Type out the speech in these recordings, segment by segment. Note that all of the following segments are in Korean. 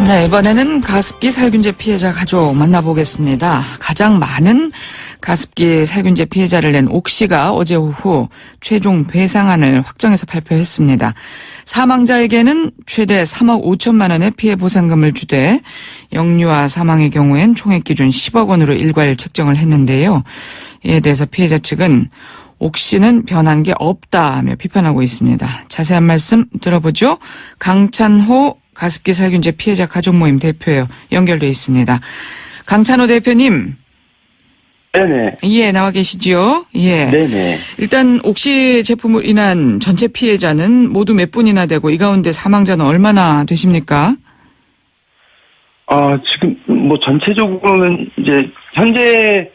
네, 이번에는 가습기 살균제 피해자 가족 만나보겠습니다. 가장 많은 가습기 살균제 피해자를 낸 옥시가 어제 오후 최종 배상안을 확정해서 발표했습니다. 사망자에게는 최대 3억 5천만 원의 피해 보상금을 주되 영유아 사망의 경우엔 총액 기준 10억 원으로 일괄 책정을 했는데요. 이에 대해서 피해자 측은 옥시는 변한 게 없다며 비판하고 있습니다. 자세한 말씀 들어보죠. 강찬호 가습기 살균제 피해자 가족 모임 대표요. 연결돼 있습니다. 강찬호 대표님. 네네. 예, 나와 계시지요? 예. 네네. 일단 옥시 제품으로 인한 전체 피해자는 모두 몇 분이나 되고 이 가운데 사망자는 얼마나 되십니까? 지금 뭐 전체적으로는 이제 현재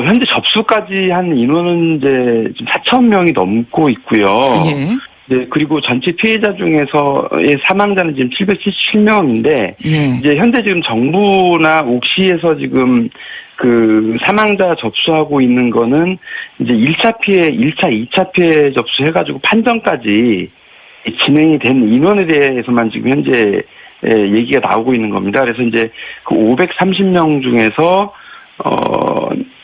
현재 접수까지 한 인원은 이제 지금 4,000명이 넘고 있고요. 예. 네, 그리고 전체 피해자 중에서의 사망자는 지금 777명인데, 예. 이제 현재 지금 정부나 옥시에서 지금 사망자 접수하고 있는 거는 이제 1차 피해, 2차 피해 접수해가지고 판정까지 진행이 된 인원에 대해서만 지금 현재 얘기가 나오고 있는 겁니다. 그래서 이제 그 530명 중에서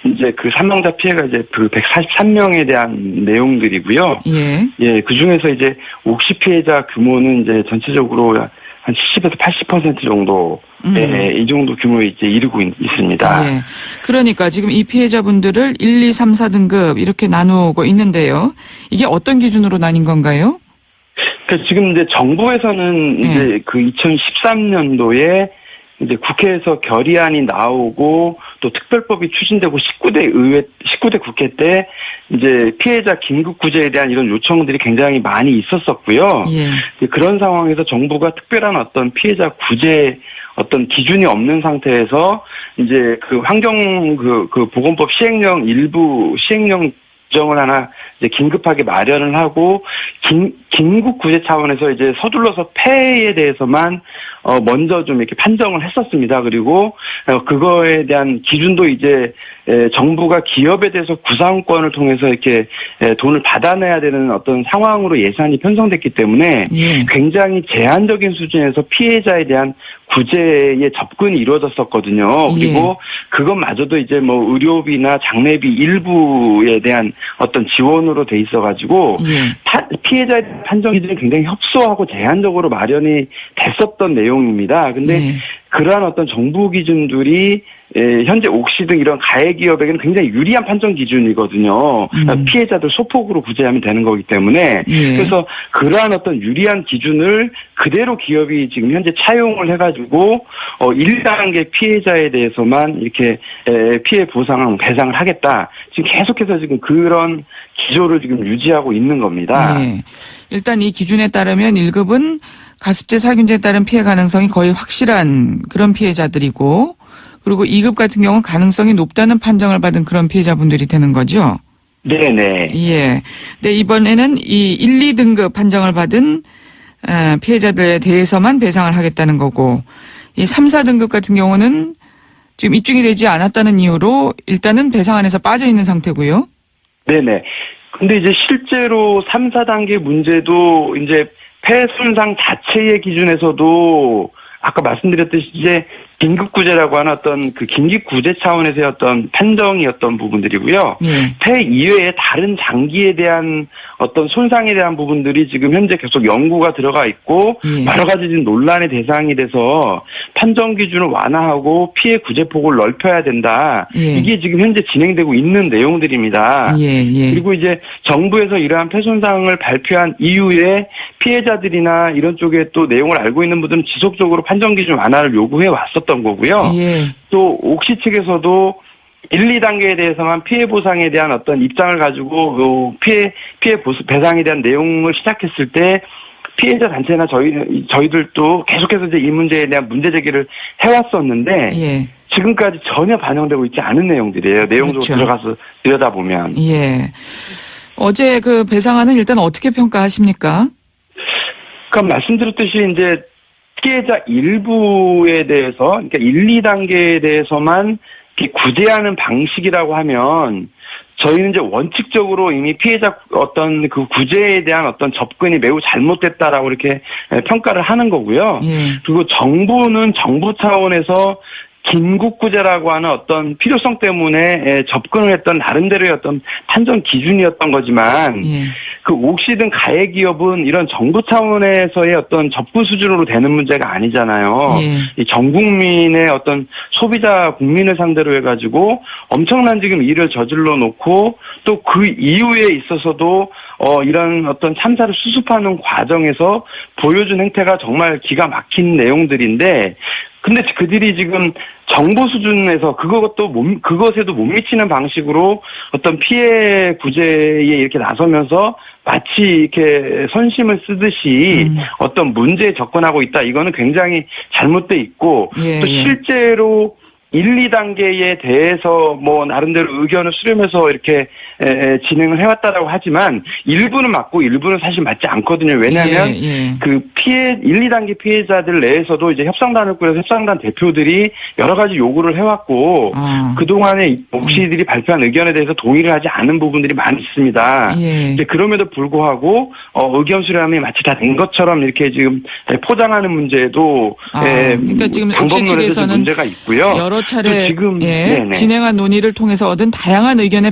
이제 그 사망자 피해가 이제 그 143명에 대한 내용들이고요. 예. 예, 그 중에서 이제 옥시 피해자 규모는 이제 전체적으로 한 70에서 80% 정도, 이 정도 규모에 이제 이르고 있습니다. 예. 그러니까 지금 이 피해자분들을 1, 2, 3, 4등급 이렇게 나누고 있는데요. 이게 어떤 기준으로 나뉜 건가요? 그래서 지금 이제 정부에서는 이제 그 2013년도에 이제 국회에서 결의안이 나오고 또 특별법이 추진되고 19대 국회 때 이제 피해자 긴급 구제에 대한 이런 요청들이 굉장히 많이 있었었고요. 예. 그런 상황에서 정부가 특별한 어떤 피해자 구제 어떤 기준이 없는 상태에서 이제 그 보건법 시행령 일부 시행령 규정을 하나 이제 긴급하게 마련을 하고 긴급 구제 차원에서 이제 서둘러서 폐해에 대해서만 먼저 좀 이렇게 판정을 했었습니다. 그리고 그거에 대한 기준도 이제 정부가 기업에 대해서 구상권을 통해서 이렇게 돈을 받아내야 되는 어떤 상황으로 예산이 편성됐기 때문에 굉장히 제한적인 수준에서 피해자에 대한 구제의 접근이 이루어졌었거든요. 그리고 그것마저도 이제 뭐 의료비나 장례비 일부에 대한 어떤 지원으로 돼 있어가지고 피해자에 대한 판정 기준이 굉장히 협소하고 제한적으로 마련이 됐었던 내용입니다. 근데 그러한 어떤 정부 기준들이 현재 옥시 등 이런 가해 기업에게는 굉장히 유리한 판정 기준이거든요. 피해자들 소폭으로 구제하면 되는 거기 때문에 그래서 그러한 어떤 유리한 기준을 그대로 기업이 지금 현재 차용을 해가지고 1단계 피해자에 대해서만 이렇게 피해 보상 배상을 하겠다. 지금 계속해서 지금 그런 기조를 지금 유지하고 있는 겁니다. 일단 이 기준에 따르면 1급은 가습제 살균제에 따른 피해 가능성이 거의 확실한 그런 피해자들이고 그리고 2급 같은 경우는 가능성이 높다는 판정을 받은 그런 피해자분들이 되는 거죠? 네네. 예. 네, 이번에는 이 1, 2등급 판정을 받은 피해자들에 대해서만 배상을 하겠다는 거고 이 3, 4등급 같은 경우는 지금 입증이 되지 않았다는 이유로 일단은 배상안에서 빠져 있는 상태고요. 네네. 근데 이제 실제로 3, 4단계 문제도 이제 폐 손상 자체의 기준에서도 아까 말씀드렸듯이 이제 긴급구제라고 하는 어떤 그 긴급구제 차원에서의 어떤 판정이었던 부분들이고요. 폐 이외에 다른 장기에 대한 어떤 손상에 대한 부분들이 지금 현재 계속 연구가 들어가 있고 여러 가지 논란의 대상이 돼서 판정 기준을 완화하고 피해 구제폭을 넓혀야 된다. 이게 지금 현재 진행되고 있는 내용들입니다. 그리고 이제 정부에서 이러한 폐 손상을 발표한 이후에 피해자들이나 이런 쪽에 또 내용을 알고 있는 분들은 지속적으로 판정 기준 완화를 요구해 왔었던 거고요. 또 옥시 측에서도 1, 2단계에 대해서만 피해 보상에 대한 어떤 입장을 가지고 피해 배상에 대한 내용을 시작했을 때 피해자 단체나 저희들도 계속해서 이제 이 문제에 대한 문제 제기를 해왔었는데 지금까지 전혀 반영되고 있지 않은 내용들이에요. 내용적으로 들어가서 들여다보면. 어제 그 배상안은 일단 어떻게 평가하십니까? 그러니까 말씀드렸듯이 이제 피해자 일부에 대해서, 그러니까 1, 2단계에 대해서만 구제하는 방식이라고 하면 저희는 이제 원칙적으로 이미 피해자 어떤 그 구제에 대한 어떤 접근이 매우 잘못됐다라고 이렇게 평가를 하는 거고요. 예. 그리고 정부는 정부 차원에서 긴급구제라고 하는 어떤 필요성 때문에 접근을 했던 나름대로의 어떤 판정 기준이었던 거지만 예. 그 옥시 등 가해 기업은 이런 정부 차원에서의 어떤 접근 수준으로 되는 문제가 아니잖아요. 예. 이 전 국민의 어떤 소비자 국민을 상대로 해가지고 엄청난 지금 일을 저질러 놓고 또 그 이후에 있어서도 이런 어떤 참사를 수습하는 과정에서 보여준 행태가 정말 기가 막힌 내용들인데 근데 그들이 지금 정부 수준에서 그것에도 못 미치는 방식으로 어떤 피해 구제에 이렇게 나서면서 마치 이렇게 선심을 쓰듯이 어떤 문제에 접근하고 있다. 이거는 굉장히 잘못돼 있고 예, 또 예. 실제로 1, 2단계에 대해서 뭐 나름대로 의견을 수렴해서 이렇게 진행을 해왔다라고 하지만 일부는 맞고 일부는 사실 맞지 않거든요. 왜냐하면 예, 예. 그 1, 2단계 피해자들 내에서도 이제 협상단을 꾸려서 협상단 대표들이 여러 가지 요구를 해왔고 그동안에 옥시들이 발표한 의견에 대해서 동의를 하지 않은 부분들이 많이 있습니다. 예. 이제 그럼에도 불구하고 의견 수렴이 마치 다 된 것처럼 이렇게 지금 포장하는 문제도 그러니까 지금 옥시 방법론에서 측에서는 문제가 있고요. 여러 차례 지금 예, 진행한 논의를 통해서 얻은 다양한 의견을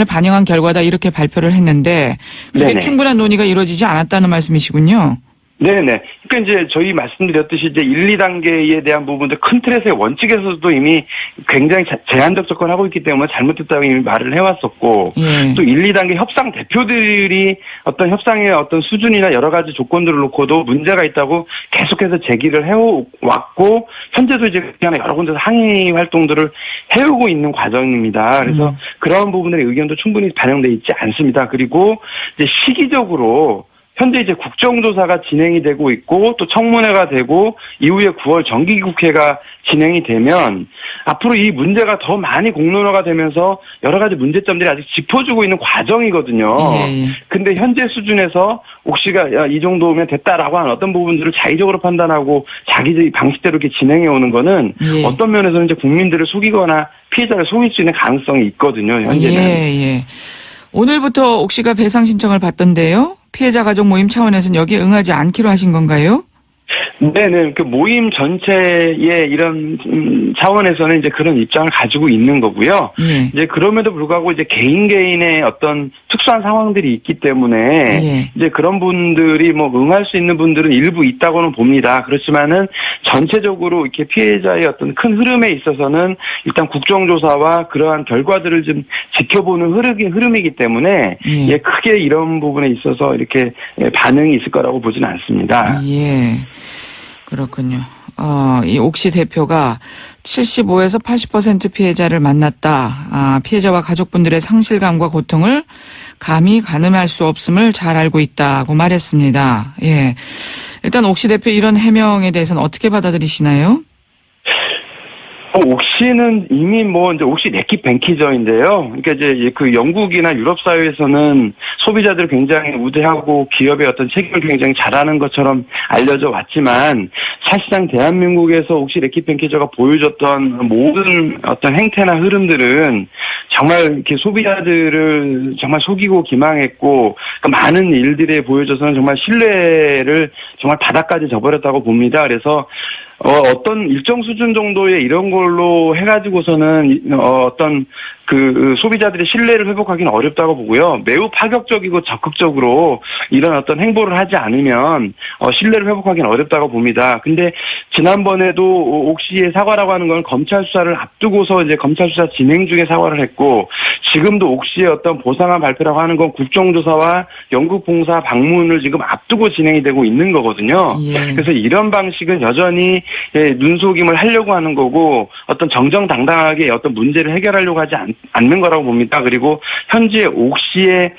반영한 결과다 이렇게 발표를 했는데 그게 네네. 충분한 논의가 이루어지지 않았다는 말씀이시군요. 네네. 그러니까 이제 저희 말씀드렸듯이 이제 1, 2단계에 대한 부분들 큰 틀에서의 원칙에서도 이미 굉장히 제한적 접근하고 있기 때문에 잘못됐다고 이미 말을 해왔었고 예. 또 1, 2단계 협상 대표들이 어떤 협상의 어떤 수준이나 여러 가지 조건들을 놓고도 문제가 있다고 계속해서 제기를 해왔고 현재도 이제 그냥 여러 군데서 항의 활동들을 해오고 있는 과정입니다. 그래서 그런 부분들의 의견도 충분히 반영돼 있지 않습니다. 그리고 이제 시기적으로 현재 이제 국정조사가 진행이 되고 있고 또 청문회가 되고 이후에 9월 정기국회가 진행이 되면 앞으로 이 문제가 더 많이 공론화가 되면서 여러 가지 문제점들이 아직 짚어주고 있는 과정이거든요. 예. 근데 현재 수준에서 옥시가 이 정도면 됐다라고 하는 어떤 부분들을 자의적으로 판단하고 자기들이 방식대로 이렇게 진행해 오는 거는 예. 어떤 면에서는 이제 국민들을 속이거나 피해자를 속일 수 있는 가능성이 있거든요. 현재는. 예. 오늘부터 옥시가 배상 신청을 받던데요. 피해자 가족 모임 차원에서는 여기에 응하지 않기로 하신 건가요? 네네. 그 모임 전체의 이런 차원에서는 이제 그런 입장을 가지고 있는 거고요. 예. 이제 그럼에도 불구하고 이제 개인의 어떤 특수한 상황들이 있기 때문에 예. 이제 그런 분들이 뭐 응할 수 있는 분들은 일부 있다고는 봅니다. 그렇지만은 전체적으로 이렇게 피해자의 어떤 큰 흐름에 있어서는 일단 국정조사와 그러한 결과들을 좀 지켜보는 흐름이기 때문에 예, 크게 이런 부분에 있어서 이렇게 반응이 있을 거라고 보지는 않습니다. 예. 그렇군요. 이 옥시 대표가 75에서 80% 피해자를 만났다. 피해자와 가족분들의 상실감과 고통을 감히 가늠할 수 없음을 잘 알고 있다고 말했습니다. 예. 일단 옥시 대표 이런 해명에 대해서는 어떻게 받아들이시나요? 옥시는 이미 이제 옥시 네킷 뱅키저인데요. 그러니까 이제 그 영국이나 유럽 사회에서는 소비자들을 굉장히 우대하고 기업의 어떤 책임을 굉장히 잘하는 것처럼 알려져 왔지만 사실상 대한민국에서 옥시 네킷 뱅키저가 보여줬던 모든 어떤 행태나 흐름들은 정말 이렇게 소비자들을 정말 속이고 기망했고 그 많은 일들에 보여줘서는 정말 신뢰를 정말 바닥까지 저버렸다고 봅니다. 그래서 어떤 일정 수준 정도의 이런 걸로 해가지고서는 어떤 그 소비자들의 신뢰를 회복하기는 어렵다고 보고요. 매우 파격적이고 적극적으로 이런 어떤 행보를 하지 않으면 신뢰를 회복하기는 어렵다고 봅니다. 근데 지난번에도 옥시의 사과라고 하는 건 검찰 수사를 앞두고서 이제 검찰 수사 진행 중에 사과를 했고 지금도 옥시의 어떤 보상안 발표라고 하는 건 국정조사와 영국 봉사 방문을 지금 앞두고 진행이 되고 있는 거거든요. 예. 그래서 이런 방식은 여전히 눈속임을 하려고 하는 거고 어떤 정정당당하게 어떤 문제를 해결하려고 하지 않는 거라고 봅니다. 그리고 현재 옥시의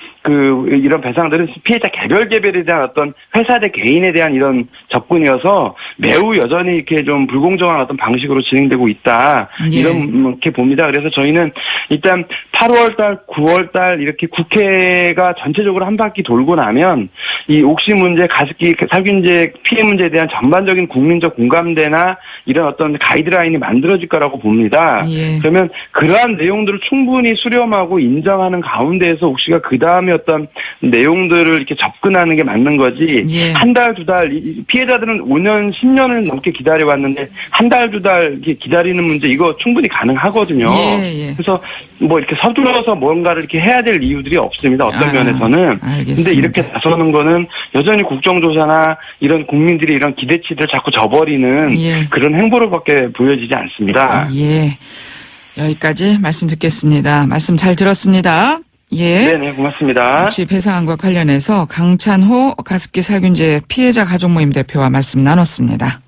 이런 배상들은 피해자 개별에 대한 어떤 회사 대 개인에 대한 이런 접근이어서 매우 여전히 이렇게 좀 불공정한 어떤 방식으로 진행되고 있다. 예. 이렇게 봅니다. 그래서 저희는 일단 8월달, 9월달 이렇게 국회가 전체적으로 한 바퀴 돌고 나면 이 옥시 문제, 가습기 살균제 피해 문제에 대한 전반적인 국민적 공감대나 이런 어떤 가이드라인이 만들어질 거라고 봅니다. 예. 그러면 그러한 내용들을 충분히 수렴하고 인정하는 가운데에서 옥시가 그 다음에 어떤 내용들을 이렇게 접근하는 게 맞는 거지. 예. 한 달, 두 달, 피해자들은 5년, 10년을 넘게 기다려왔는데 한 달, 두 달 이렇게 기다리는 문제 이거 충분히 가능하거든요. 예. 그래서 뭐 이렇게 서둘러서 뭔가를 이렇게 해야 될 이유들이 없습니다. 어떤 면에서는. 알겠습니다. 근데 이렇게 나서는 거는 여전히 국정조사나 이런 국민들이 이런 기대치를 자꾸 저버리는 예. 그런 행보로밖에 보여지지 않습니다. 예. 여기까지 말씀 듣겠습니다. 말씀 잘 들었습니다. 예. 네네, 고맙습니다. 혹시 배상안과 관련해서 강찬호 가습기 살균제 피해자 가족 모임 대표와 말씀 나눴습니다.